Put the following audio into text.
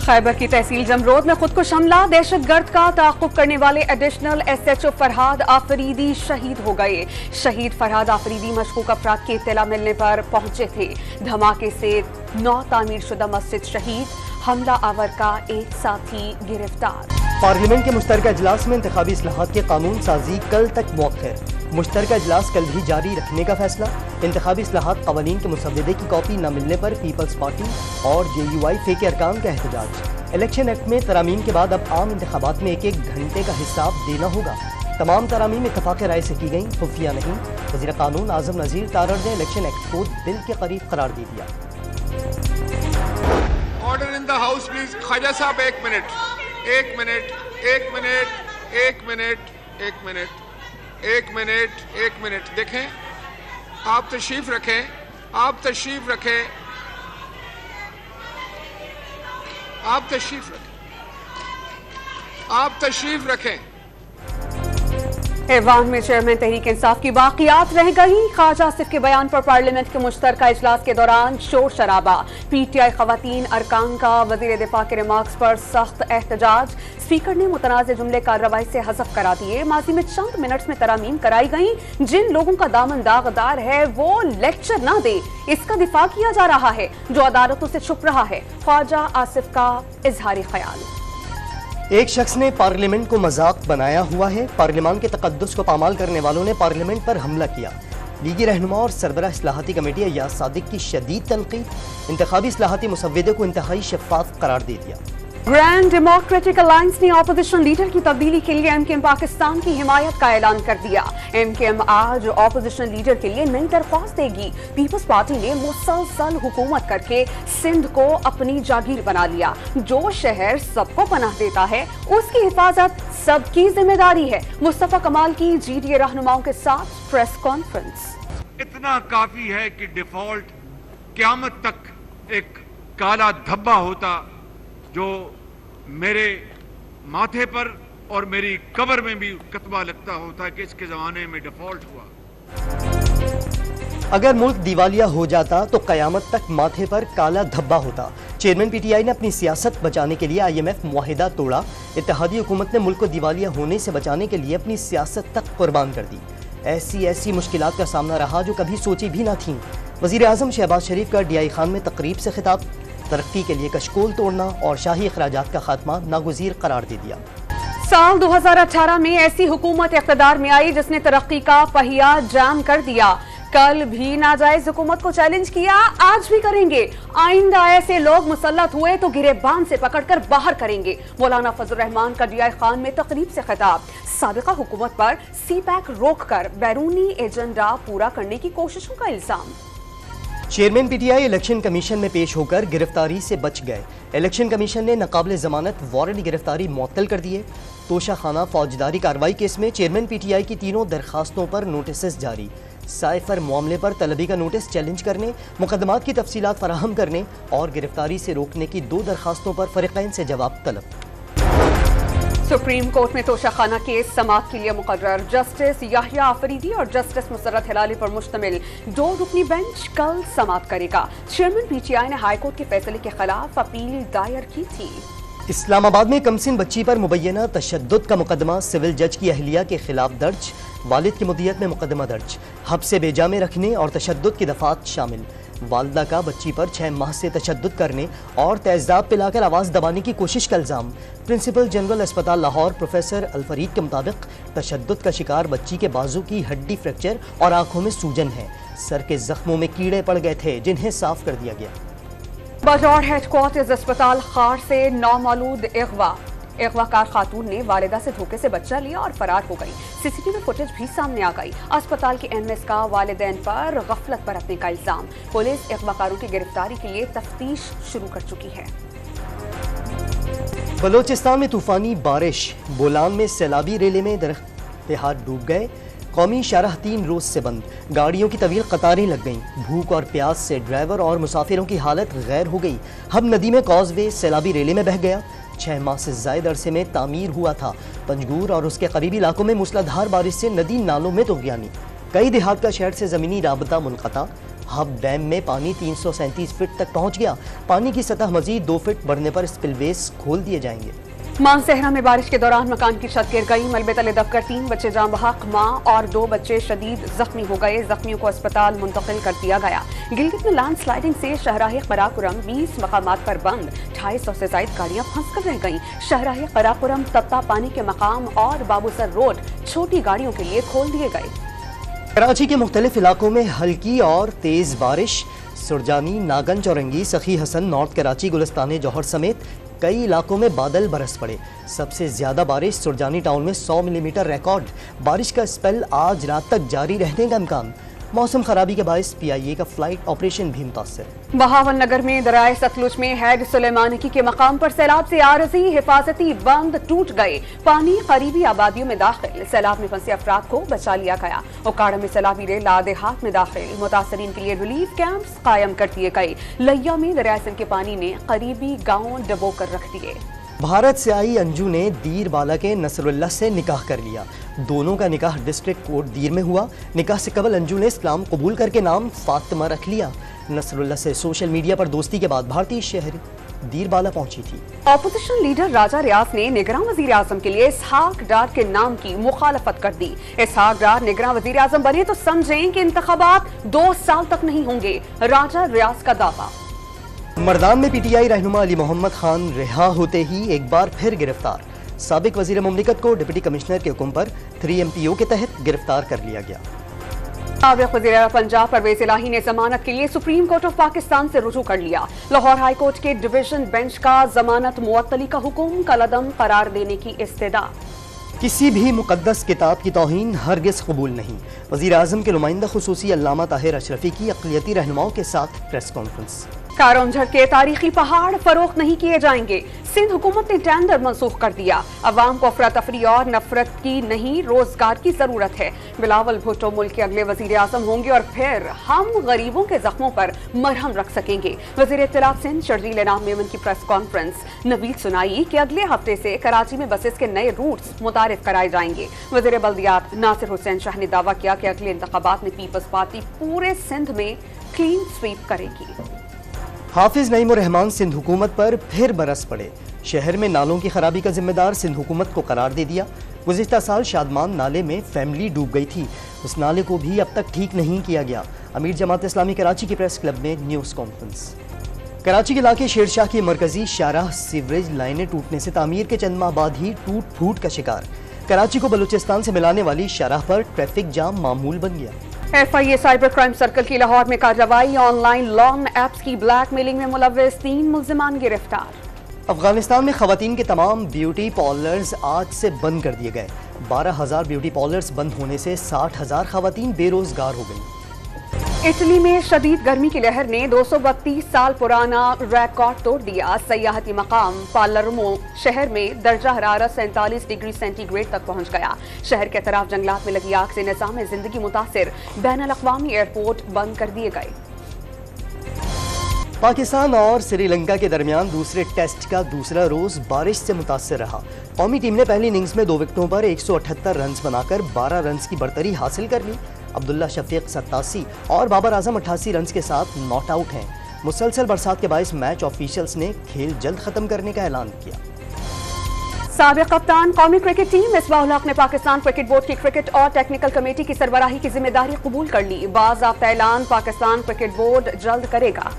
खैबर की तहसील जमरोद में खुदकुश हमला, दहशतगर्द का ताक़ुब करने वाले एडिशनल SHO फरहाद आफरीदी शहीद हो गए। शहीद फरहाद आफरीदी मशकूक अफराद की इत्तला मिलने पर पहुंचे थे। धमाके से 9 तामीर शुदा मस्जिद शहीद, हमला आवर का एक साथी गिरफ्तार। पार्लियामेंट के मुश्तरका इजलास में इंतखाबी इस्लाहात के कानून साजी कल तक मौखर। मुश्तरका इजलास कल भी जारी रखने का फैसला। इंतखाबी इस्लाहात कवानीन के मुसव्वदे की कॉपी न मिलने पर पीपल्स पार्टी और JUI के अरकान का एहतजाज। इलेक्शन एक्ट में तरामीम के बाद अब आम इंतखाबात में 1-1 घंटे का हिसाब देना होगा। तमाम तरामीम इत्तफाक़ राय से की गई, खुफिया नहीं। वज़ीर कानून आज़म नज़ीर तारड़ ने इलेक्शन एक्ट को दिल के करीब करार दे दिया। Order in the house please. Khwaja साहब एक मिनट। देखें, आप तशरीफ रखें। ऐवान में चेयरमैन तहरीक इंसाफ की बाकियात रह गई। ख्वाजा आसिफ के बयान पर पार्लियामेंट के मुश्तरका इजलास के दौरान शोर शराबा। PTI खवातीन अरकान का वजीर दिफा के रिमार्क्स पर सख्त एहतजाज। स्पीकर ने मुतनाज़ जुमले कार्रवाई से हज़फ करा दिए। माजी में चंद मिनट्स में तरामीम कराई गई। जिन लोगों का दामन दागदार है वो लेक्चर ना दे, इसका दिफा किया जा रहा है जो अदालतों से छुप रहा है। ख्वाजा आसिफ का इजहारी ख्याल। एक शख्स ने पार्लियामेंट को मजाक बनाया हुआ है। पार्लियामान के तकद्दुस को पामाल करने वालों ने पार्लियामेंट पर हमला किया। लीगी रहनुमा और सरबराह इस्लाहाती कमेटी अय्याज सादिक की शदीद तनकीद। इंतखाबी इस्लाहाती मुसव्वदे को इंतहाई शफ़ाफ करार दे दिया। ग्रैंड डेमोक्रेटिक अलायंस ने ऑपोजिशन लीडर की तब्दीली के लिए MKM पाकिस्तान की हिमायत का ऐलान कर दिया। MKM आज ऑपोजिशन लीडर के लिए नई दरख्वास्त देगी। पीपल्स पार्टी ने मुसलसल हुकूमत करके सिंध को अपनी जागीर बना लिया। जो शहर सबको पनाह देता है उसकी हिफाजत सबकी जिम्मेदारी है। मुस्तफा कमाल की GDA रहनुमाओं के साथ प्रेस कॉन्फ्रेंस। इतना काफी है कि डिफॉल्ट क़यामत तक एक काला धब्बा होता जो मेरे माथे पर और मेरी कब्र में भी कतबा लगता होता कि इसके जमाने में डिफॉल्ट हुआ। अगर मुल्क दिवालिया हो जाता तो कयामत तक माथे पर काला धब्बा होता। चेयरमैन PTI ने अपनी सियासत बचाने के लिए IMF मुआहिदा तोड़ा। इत्तेहादी हुकूमत ने मुल्क को दिवालिया होने से बचाने के लिए अपनी सियासत तक कुर्बान कर दी। ऐसी मुश्किलात का सामना रहा जो कभी सोची भी ना थी। वज़ीर आज़म शहबाज शरीफ का DI खान में तकरीब से खिताब। तरक्की के लिए कशकोल तोड़ना और शाही अखराजात का खात्मा नागुज़ीर करार दे दिया। साल 2018 में ऐसी हुकूमत इक़्तिदार में आई जिसने तरक्की का पहिया जाम कर दिया। कल भी नाजायज हुकूमत को चैलेंज किया, आज भी करेंगे। आइंदा ऐसे लोग मुसल्लत हुए तो गिरेबान से पकड़कर बाहर करेंगे। मौलाना फजल रहमान का DI खान में तकरीब से खिताब। साबिका हुकूमत पर CPAC रोककर बैरूनी एजेंडा पूरा करने की कोशिशों का इल्जाम। चेयरमैन PTI इलेक्शन कमीशन में पेश होकर गिरफ्तारी से बच गए। इलेक्शन कमीशन ने नाकाबिल जमानत वारंट गिरफ्तारी मुअत्तल कर दिए। तोशा खाना फौजदारी कार्रवाई केस में चेयरमैन PTI की 3 दरखास्तों पर नोटिस जारी। साइफर मामले पर तलबी का नोटिस चैलेंज करने, मुकदमात की तफसीलात फराहम करने और गिरफ्तारी से रोकने की 2 दरखास्तों पर फरीक़ैन से जवाब तलब। सुप्रीम कोर्ट में तोशा खाना केस समाअत के लिए मुकर्रर। जस्टिस याहिया आफरीदी और जस्टिस मुसर्रत हिलाली पर मुश्तमिल 2 रुकनी बेंच कल समाअत करेगा। चेयरमैन PTI ने हाई कोर्ट के फैसले के खिलाफ अपील दायर की थी। इस्लामाबाद में कमसिन बच्ची पर मुबैना तशद्दुद का मुकदमा सिविल जज की अहलिया के खिलाफ दर्ज। वालिद की मुद्दियत में मुकदमा दर्ज। हब्से बेजा में रखने और तशद्दुद की दफात शामिल। वालदा का बच्ची पर 6 माह से तशद्दुद करने और तेज़ाब पिलाकर आवाज़ दबाने की कोशिश का इल्ज़ाम। प्रिंसिपल जनरल अस्पताल लाहौर प्रोफेसर अलफरीद के मुताबिक तशद्दुद का शिकार बच्ची के बाजू की हड्डी फ्रैक्चर और आंखों में सूजन है। सर के जख्मों में कीड़े पड़ गए थे जिन्हें साफ कर दिया गया। बजौर हेडक्वार्टर्स अस्पताल खार से नौमालूद अगवाकार खातून ने वालिदा से धोखे से बच्चा लिया और फरार हो गई। CCTV फुटेज भी सामने आ गई। अस्पताल के MS का वालिदैन पर गफलत बरतने का इल्जाम। पुलिस अगवाकारों की गिरफ्तारी के लिए तफ्तीश शुरू कर चुकी है। बलोचिस्तान में तूफानी बारिश। बोलान में सैलाबी रेले में दरख्त डूब गए। कौमी शाहराह 3 रोज से बंद। गाड़ियों की तवील कतारें लग गईं। भूख और प्यास से ड्राइवर और मुसाफिरों की हालत गैर हो गई। हब नदी में कॉजवे सैलाबी रेले में बह गया। 6 माह से ज़ायद अरसे में तामीर हुआ था। पंजगूर और उसके करीबी इलाकों में मूसलाधार बारिश से नदी नालों में तुग़यानी। कई देहात का शहर से ज़मीनी राबता मुनक़ता। ہب ڈیم میں پانی 337 فٹ تک پہنچ گیا. پانی کی سطح مزید 2 فٹ بڑھنے پر اسپل ویز کھول دیے جائیں گے. مانسہرہ میں بارش کے دوران مکان کی چھت گر گئی. ملبے تلے دب کر 3 بچے جاں بحق، ماں اور 2 بچے شدید زخمی ہو گئے. زخمیوں کو اسپتال منتقل کر دیا گیا. گلگت میں لینڈ سلائیڈنگ سے شاہراہ قراقرم 20 مقامات پر بند. 250 سے زائد گاڑیاں پھنس کر رہ گئیں. شاہراہ قراقرم، تپتا پانی کے مقام اور بابو سر روڈ چھوٹی گاڑیوں کے لیے کھول دیے گئے. کراچی کے مختلف علاقوں میں ہلکی اور تیز بارش. سرجانی، ناگن، چورنگی، سخی حسن، نارتھ کراچی، گلستان جوہر سمیت کئی علاقوں میں بادل برس پڑے. سب سے زیادہ بارش سرجانی ٹاؤن میں 100 ملی میٹر ریکارڈ. بارش کا اسپیل آج رات تک جاری رہنے کا امکان. موسم خرابی کے باعث PIA کا فلائٹ آپریشن بھی متاثر. بہاول نگر میں دریائے ستلج میں ہیڈ سلیمانکی کے مقام پر سیلاب سے عارضی حفاظتی بند ٹوٹ گئے. پانی قریبی آبادیوں میں داخل. سیلاب میں پھنسے افراد کو بچا لیا گیا. اوکاڑا میں سیلابی ریل لادیہات میں داخل. متاثرین کے لیے ریلیف کیمپس قائم کر دیے گئے. لیا میں دریائے سندھ کے پانی نے قریبی گاؤں ڈبو کر رکھ دیے. بھارت سے آئی انجو نے دیر بالا کے نصر اللہ سے نکاح کر لیا. دونوں کا نکاح ڈسٹرکٹ کورٹ دیر میں ہوا. نکاح سے قبل انجو نے اسلام قبول کر کے نام فاطمہ رکھ لیا. نصر اللہ سے سوشل میڈیا پر دوستی کے بعد بھارتی شہر دیر بالا پہنچی تھی. اپوزیشن لیڈر راجہ ریاض نے نگراں وزیر اعظم کے لیے اسحاق ڈار کے نام کی مخالفت کر دی. اسحاق ڈار نگراں وزیر اعظم بنے تو سمجھیں کہ انتخابات 2 سال تک نہیں ہوں گے. راجہ ریاض کا دعویٰ. مردان میں PTI رہنما علی محمد خان رہا ہوتے ہی ایک بار پھر گرفتار. سابق وزیر مملکت کو ڈپٹی کمشنر کے حکم پر 3MPO کے تحت گرفتار کر لیا گیا. سابق وزیر پنجاب پرویز الہی نے ضمانت کے لیے سپریم کورٹ آف پاکستان سے رجوع کر لیا. لاہور ہائی کورٹ کے ڈویژن بینچ کا ضمانت معطلی کا حکم کالعدم قرار دینے کی استدعا. کسی بھی مقدس کتاب کی توہین ہرگز قبول نہیں. وزیر اعظم کے نمائندہ خصوصی علامہ طاہر اشرفی کی اقلیتی رہنماؤں کے ساتھ پریس کانفرنس. کارونجھڑ کے تاریخی پہاڑ فروخت نہیں کیے جائیں گے. سندھ حکومت نے ٹینڈر منسوخ کر دیا. عوام کو افراتفری اور نفرت کی نہیں، روزگار کی ضرورت ہے. بلاول بھٹو ملک کے اگلے وزیر اعظم ہوں گے اور پھر ہم غریبوں کے زخموں پر مرہم رکھ سکیں گے. وزیر اطلاعات سندھ شرجیل انعام میمن کی پریس کانفرنس. نوید سنائی کہ اگلے ہفتے سے کراچی میں بسز کے نئے روٹس متعارف کرائے جائیں گے. وزیر بلدیات ناصر حسین شاہ نے دعویٰ کیا کہ اگلے انتخابات میں پیپلز پارٹی پورے سندھ میں کلین سویپ کرے گی. حافظ نعیم الرحمان سندھ حکومت پر پھر برس پڑے. شہر میں نالوں کی خرابی کا ذمہ دار سندھ حکومت کو قرار دے دیا. گزشتہ سال شادمان نالے میں فیملی ڈوب گئی تھی. اس نالے کو بھی اب تک ٹھیک نہیں کیا گیا. امیر جماعت اسلامی کراچی کی پریس کلب میں نیوز کانفرنس. کراچی کے علاقے شیر شاہ کی مرکزی شاہراہ سیوریج لائنیں ٹوٹنے سے تعمیر کے چند ماہ بعد ہی ٹوٹ پھوٹ کا شکار. کراچی کو بلوچستان سے ملانے والی شاہراہ پر ٹریفک جام معمول بن گیا. FIA سائبر کرائم سرکل کی لاہور میں کارروائی. آن لائن لون ایپس کی بلیک میلنگ میں ملوث 3 ملزمان گرفتار. افغانستان میں خواتین کے تمام بیوٹی پارلرز آج سے بند کر دیے گئے. 12,000 بیوٹی پارلرز بند ہونے سے 60,000 خواتین بے روزگار ہو گئیں. اٹلی میں شدید گرمی کی لہر نے 232 سال پرانا ریکارڈ توڑ دیا. سیاحتی مقام پالرمو شہر میں درجہ حرارت 47 ڈگری سینٹی گریڈ تک پہنچ گیا. شہر کے اطراف جنگلات میں لگی آگ سے نظام زندگی متاثر. بین الاقوامی ایئرپورٹ بند کر دیے گئے. پاکستان اور سری لنکا کے درمیان دوسرے ٹیسٹ کا دوسرا روز بارش سے متاثر رہا. قومی ٹیم نے پہلی اننگز میں 2 وکٹوں پر 178 رنز بنا کر 12 رنز کی برتری حاصل کر لی. عبداللہ شفیق 87 اور بابر اعظم 88 رنز کے ساتھ ناٹ آؤٹ ہیں. مسلسل برسات کے باعث میچ آفیشلز نے کھیل جلد ختم کرنے کا اعلان کیا. سابق کپتان قومی کرکٹ ٹیم مصباح الحق نے پاکستان کرکٹ بورڈ کی کرکٹ اور ٹیکنیکل کمیٹی کی سربراہی کی ذمہ داری قبول کر لی. باضابطہ اعلان پاکستان کرکٹ بورڈ جلد کرے گا.